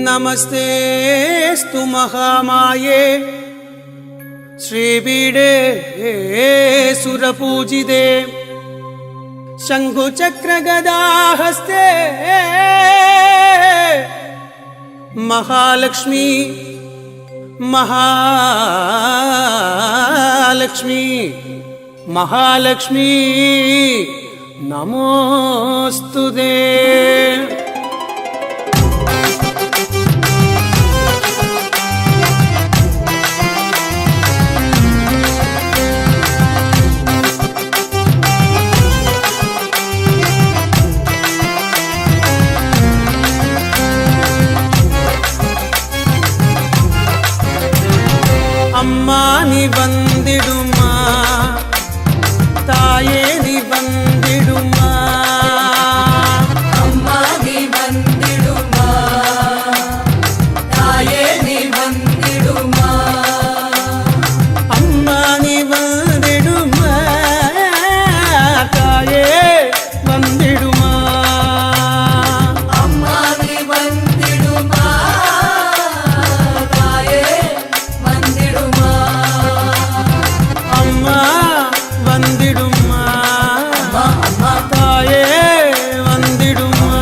नमस्तेस्तु महामाये श्रीपीठे सुरपूजिते शंखुचक्रगदाहस्ते महालक्ष्मी महालक्ष्मी महालक्ष्मी नमोस्तुते। अम्मा नी वंदिडुमा ताये नी वंदिडुमा अम्मा नी वंदिडुमा ताये नी वंदिडुमा अम्मा नी वंदिडुमा ताये वंदिडुमा अम्मा नी वंदिडुमा ताये वंदिडुमा अम्मा वंदिडुमा अम्मा ताये वंदिडुमा।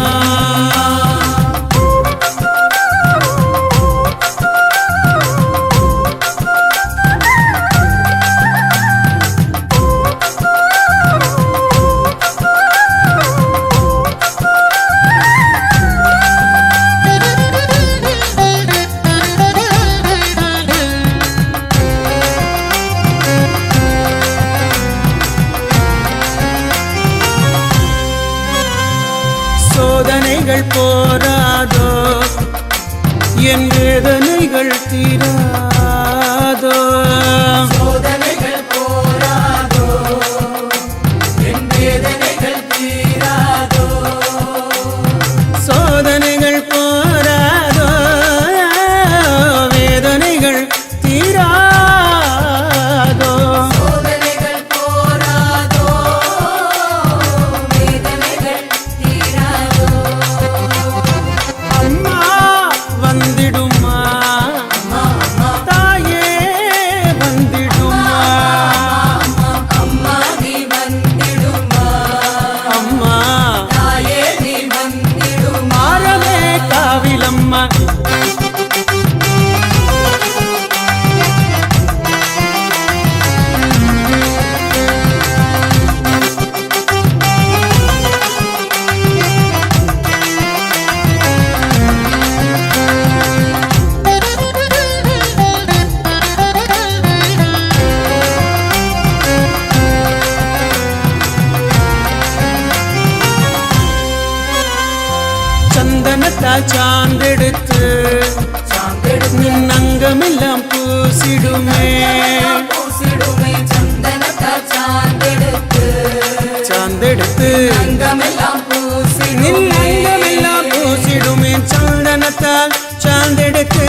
சோதனைகள் போராதோ என் வேதனைகள் தீராதோ சோதனைகள் போராதோ என் வேதனைகள் தீராதோ சோதனைகள் போராதோ வேதனைகள் தீராதோ சோதனைகள் போராதோ வேதனைகள் தீராதோ அம்மா வந்திடுமா தாயே வந்திடுமா அம்மா நீ வந்திடுமா அம்மா தாயே நீ வந்திடுமா மாறவே காவிலம்மா சந்தனத்தால் சாந்தெடுத்து நின் அங்கமெல்லாம் பூசிடுமே பூசிடுமே சந்தனத்தால் சாந்தெடுத்து சாந்தெடுத்து அங்கமெல்லாம் நின் பூசிடுமே அங்கமெல்லாம் பூசிடுமே சந்தனத்தால் சாந்தெடுத்து